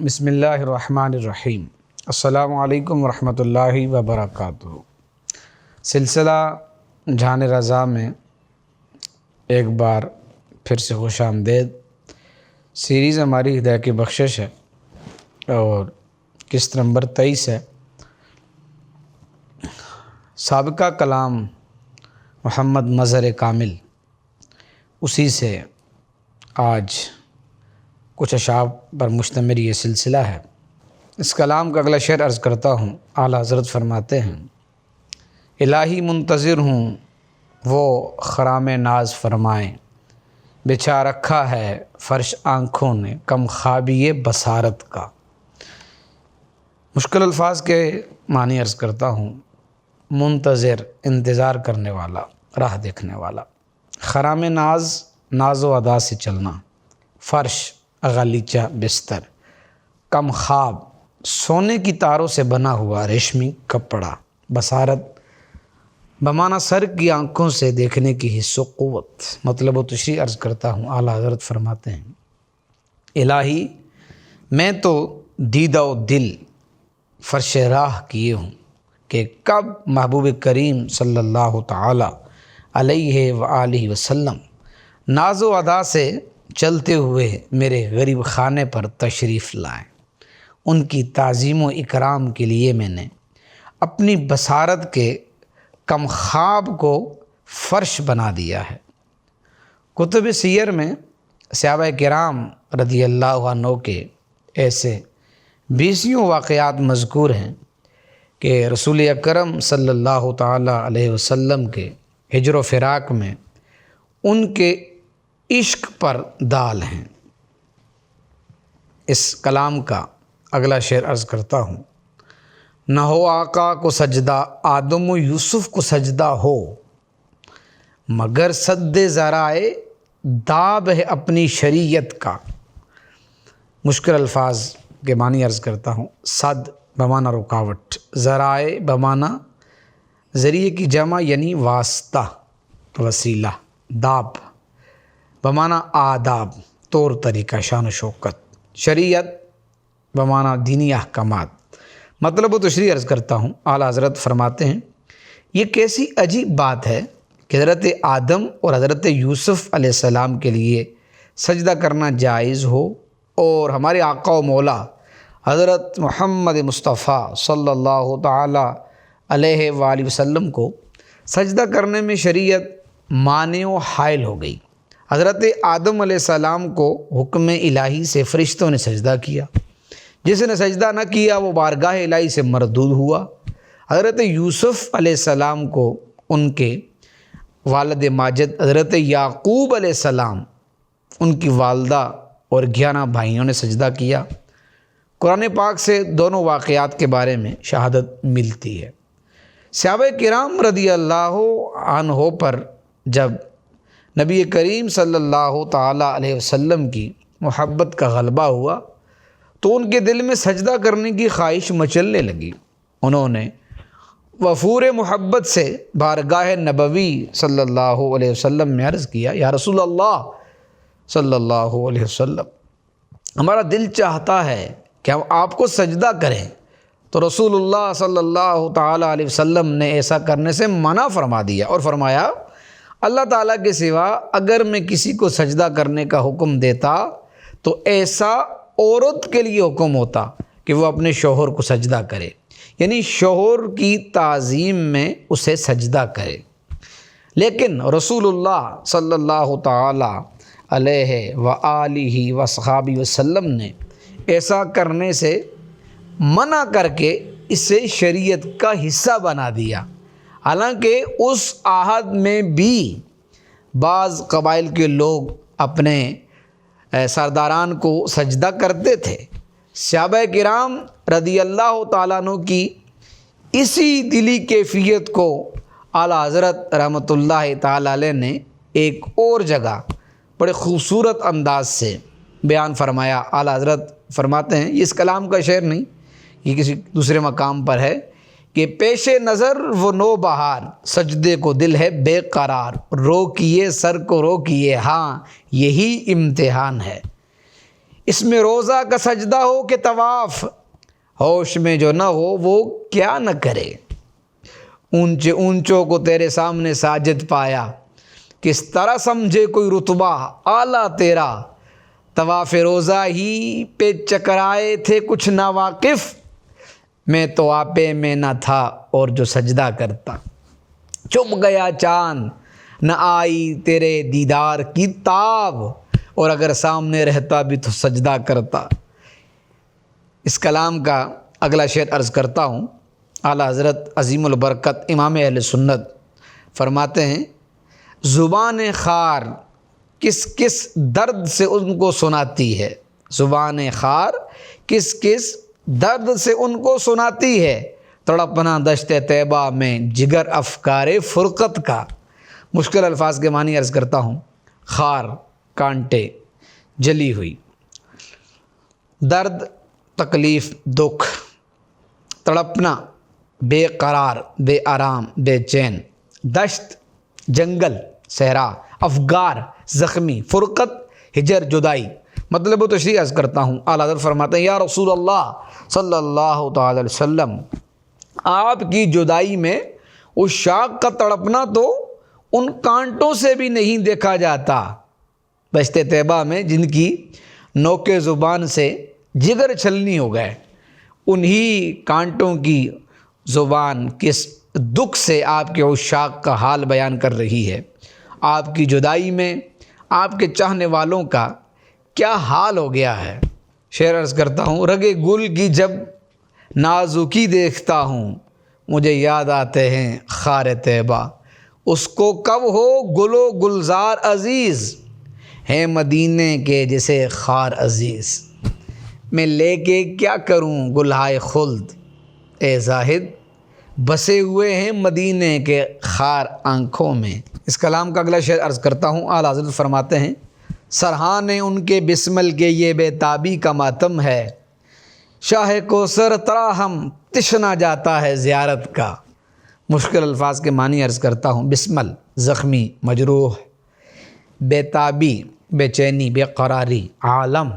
بسم اللہ الرحمن الرحیم۔ السلام علیکم ورحمۃ اللہ وبرکاتہ۔ سلسلہ جان رضا میں ایک بار پھر سے خوش آمدید۔ سیریز ہماری ہدایت کی بخشش ہے اور قسط نمبر 23 ہے۔ سابقہ کلام محمد مظہر کامل، اسی سے آج کچھ اشعار پر مشتمل یہ سلسلہ ہے۔ اس کلام کا اگلا شعر عرض کرتا ہوں۔ اعلیٰ حضرت فرماتے ہیں: الہی منتظر ہوں وہ خرام ناز فرمائیں، بچھا رکھا ہے فرش آنکھوں نے کم خوابی بصارت کا۔ مشکل الفاظ کے معنی عرض کرتا ہوں۔ منتظر، انتظار کرنے والا، راہ دیکھنے والا۔ خرام ناز، ناز و ادا سے چلنا۔ فرش، غالیچہ، بستر۔ کم خواب، سونے کی تاروں سے بنا ہوا ریشمی کپڑا۔ بصارت بمعنی سر کی آنکھوں سے دیکھنے کی حس و قوت۔ مطلب و تشریح عرض کرتا ہوں۔ اعلیٰ حضرت فرماتے ہیں: الہی میں تو دیدہ و دل فرش راہ کیے ہوں کہ کب محبوب کریم صلی اللہ تعالی علیہ وآلہ وسلم ناز و ادا سے چلتے ہوئے میرے غریب خانے پر تشریف لائیں۔ ان کی تعظیم و اکرام کے لیے میں نے اپنی بصارت کے کم خواب کو فرش بنا دیا ہے۔ کتب سیر میں صحابہ کرام رضی اللہ عنہ کے ایسے 20 واقعات مذکور ہیں کہ رسول اکرم صلی اللہ تعالیٰ علیہ وسلم کے ہجر و فراق میں ان کے عشق پر دال ہیں۔ اس کلام کا اگلا شعر عرض کرتا ہوں۔ نہ ہو آقا کو سجدہ آدم و یوسف کو سجدہ ہو، مگر سد ذرائع داب ہے اپنی شریعت کا۔ مشکل الفاظ کے معنی عرض کرتا ہوں۔ صد بمعنی رکاوٹ، ذرائع بمعنی ذریعے کی جمع یعنی واسطہ، وسیلہ۔ داب بمعنی آداب، طور طریقہ، شان و شوکت۔ شریعت بمعنی دینی احکامات۔ مطلب و تشریح عرض کرتا ہوں۔ اعلیٰ حضرت فرماتے ہیں: یہ کیسی عجیب بات ہے کہ حضرت آدم اور حضرت یوسف علیہ السلام کے لیے سجدہ کرنا جائز ہو اور ہمارے آقا و مولا حضرت محمد مصطفیٰ صلی اللہ تعالیٰ علیہ وآلہ وسلم کو سجدہ کرنے میں شریعت مانع و حائل ہو گئی۔ حضرت آدم علیہ السلام کو حکم الہی سے فرشتوں نے سجدہ کیا، جس نے سجدہ نہ کیا وہ بارگاہ الہی سے مردود ہوا۔ حضرت یوسف علیہ السلام کو ان کے والد ماجد حضرت یعقوب علیہ السلام، ان کی والدہ اور 11 بھائیوں نے سجدہ کیا۔ قرآن پاک سے دونوں واقعات کے بارے میں شہادت ملتی ہے۔ صحابہ کرام رضی اللہ عنہ پر جب نبی کریم صلی اللہ تعالیٰ علیہ وسلم کی محبت کا غلبہ ہوا تو ان کے دل میں سجدہ کرنے کی خواہش مچلنے لگی۔ انہوں نے وفور محبت سے بارگاہ نبوی صلی اللہ علیہ وسلم میں عرض کیا: یا رسول اللہ صلی اللہ علیہ وسلم، ہمارا دل چاہتا ہے کہ ہم آپ کو سجدہ کریں۔ تو رسول اللہ صلی اللہ تعالیٰ علیہ وسلم نے ایسا کرنے سے منع فرما دیا اور فرمایا: اللہ تعالیٰ کے سوا اگر میں کسی کو سجدہ کرنے کا حکم دیتا تو ایسا عورت کے لیے حکم ہوتا کہ وہ اپنے شوہر کو سجدہ کرے، یعنی شوہر کی تعظیم میں اسے سجدہ کرے۔ لیکن رسول اللہ صلی اللہ تعالیٰ علیہ وآلہ وصحبہ وسلم نے ایسا کرنے سے منع کر کے اسے شریعت کا حصہ بنا دیا۔ حالانکہ اس عہد میں بھی بعض قبائل کے لوگ اپنے سرداران کو سجدہ کرتے تھے۔ صحابہ کرام رضی اللہ تعالیٰ عنہ کی اسی دلی کیفیت کو اعلیٰ حضرت رحمۃ اللہ تعالیٰ علیہ نے ایک اور جگہ بڑے خوبصورت انداز سے بیان فرمایا۔ اعلیٰ حضرت فرماتے ہیں، یہ اس کلام کا شعر نہیں، یہ کسی دوسرے مقام پر ہے کہ پیش نظر وہ نو بہار، سجدے کو دل ہے بے قرار، رو کیے سر کو رو کیے، ہاں یہی امتحان ہے۔ اس میں روزہ کا سجدہ ہو کہ طواف، ہوش میں جو نہ ہو وہ کیا نہ کرے، اونچے اونچوں کو تیرے سامنے ساجد پایا، کس طرح سمجھے کوئی رتبہ اعلیٰ تیرا، طواف روزہ ہی پہ چکرائے تھے کچھ ناواقف، میں تو آپے میں نہ تھا اور جو سجدہ کرتا، چھپ گیا چاند نہ آئی تیرے دیدار کی تاب، اور اگر سامنے رہتا بھی تو سجدہ کرتا۔ اس کلام کا اگلا شعر عرض کرتا ہوں۔ اعلیٰ حضرت عظیم البرکت امام اہل سنت فرماتے ہیں، زبان خار کس کس درد سے ان کو سناتی ہے، زبان خار کس کس درد سے ان کو سناتی ہے، تڑپنا دشت طیبہ میں جگر افکار فرقت کا۔ مشکل الفاظ کے معنی عرض کرتا ہوں۔ خار کانٹے، جلی ہوئی، درد تکلیف دکھ، تڑپنا بے قرار بے آرام بے چین، دشت جنگل صحرا، افگار زخمی، فرقت ہجر جدائی۔ مطلب و تشریح عرض کرتا ہوں۔ اعلیٰ حضرت فرماتے ہیں، یا رسول اللہ صلی اللہ تعالی علیہ وسلم، آپ کی جدائی میں اس شاخ کا تڑپنا تو ان کانٹوں سے بھی نہیں دیکھا جاتا، دشت طیبہ میں جن کی نوک زبان سے جگر چھلنی ہو گئے، انہی کانٹوں کی زبان کس دکھ سے آپ کے عشاق کا حال بیان کر رہی ہے۔ آپ کی جدائی میں آپ کے چاہنے والوں کا کیا حال ہو گیا ہے۔ شعر عرض کرتا ہوں، رگے گل کی جب نازکی دیکھتا ہوں، مجھے یاد آتے ہیں خار طیبہ، اس کو کب ہو گل و گلزار عزیز، ہے مدینے کے جسے خار عزیز، میں لے کے کیا کروں گلہائے خلد، اے زاہد بسے ہوئے ہیں مدینے کے خار آنکھوں میں۔ اس کلام کا اگلا شعر عرض کرتا ہوں۔ اعلیٰ حضرت فرماتے ہیں، سرحان ان کے بسمل کے یہ بے تابی کا ماتم ہے، شاہ کوثر تراہم تشنا جاتا ہے زیارت کا۔ مشکل الفاظ کے معنی عرض کرتا ہوں۔ بسمل زخمی مجروح، بے تابی بے چینی بے قراری، عالم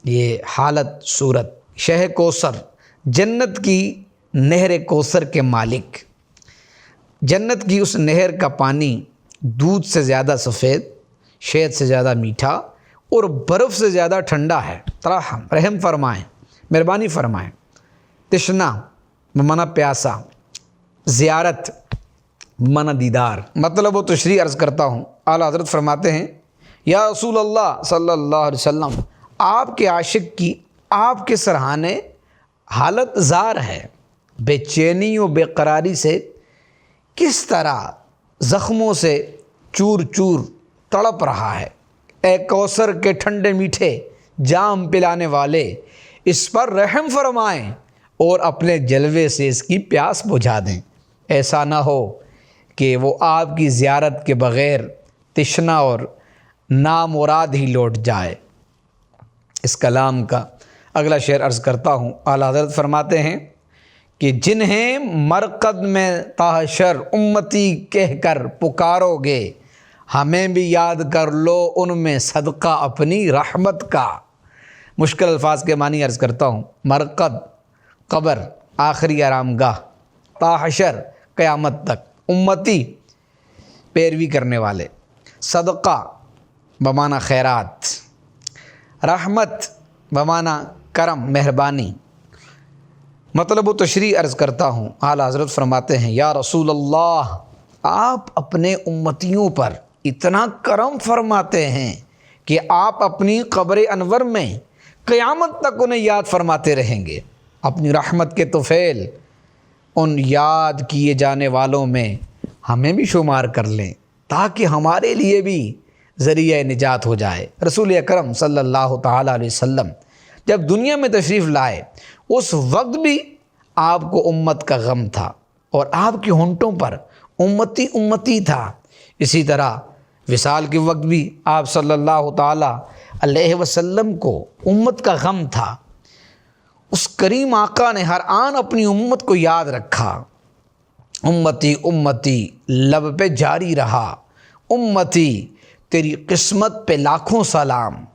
یہ حالت صورت، شہ کوثر جنت کی نہر کوثر کے مالک، جنت کی اس نہر کا پانی دودھ سے زیادہ سفید، شہد سے زیادہ میٹھا اور برف سے زیادہ ٹھنڈا ہے۔ ترحم رحم فرمائیں، مہربانی فرمائیں۔ تشنا بمعنی پیاسا، زیارت بمعنی دیدار۔ مطلب و تشریح عرض کرتا ہوں۔ اعلیٰ حضرت فرماتے ہیں، یا رسول اللہ صلی اللہ علیہ وسلم، آپ کے عاشق کی آپ کے سرہانے حالت زار ہے، بے چینی و بے قراری سے کس طرح زخموں سے چور چور تڑپ رہا ہے۔ اے کوثر کے ٹھنڈے میٹھے جام پلانے والے، اس پر رحم فرمائیں اور اپنے جلوے سے اس کی پیاس بجھا دیں، ایسا نہ ہو کہ وہ آپ کی زیارت کے بغیر تشنا اور نامراد ہی لوٹ جائے۔ اس کلام کا اگلا شعر عرض کرتا ہوں۔ اعلیٰ حضرت فرماتے ہیں کہ جنہیں مرقد میں تحشر امتی کہہ کر پکارو گے، ہمیں بھی یاد کر لو ان میں صدقہ اپنی رحمت کا۔ مشکل الفاظ کے معنی عرض کرتا ہوں۔ مرقد قبر آخری آرام گاہ، تحشر قیامت تک، امتی پیروی کرنے والے، صدقہ بمعنی خیرات، رحمت بمعنی کرم مہربانی۔ مطلب و تشریح عرض کرتا ہوں۔ اعلیٰ حضرت فرماتے ہیں، یا رسول اللہ، آپ اپنے امتیوں پر اتنا کرم فرماتے ہیں کہ آپ اپنی قبر انور میں قیامت تک انہیں یاد فرماتے رہیں گے۔ اپنی رحمت کے طفیل ان یاد کیے جانے والوں میں ہمیں بھی شمار کر لیں، تاکہ ہمارے لیے بھی ذریعہ نجات ہو جائے۔ رسول اکرم صلی اللہ تعالیٰ علیہ وسلم جب دنیا میں تشریف لائے، اس وقت بھی آپ کو امت کا غم تھا اور آپ کے ہونٹوں پر امتی امتی تھا۔ اسی طرح وصال کے وقت بھی آپ صلی اللہ تعالیٰ علیہ وسلم کو امت کا غم تھا۔ اس کریم آقا نے ہر آن اپنی امت کو یاد رکھا۔ امتی امتی لب پہ جاری رہا، امتی تیری قسمت پہ لاکھوں سلام۔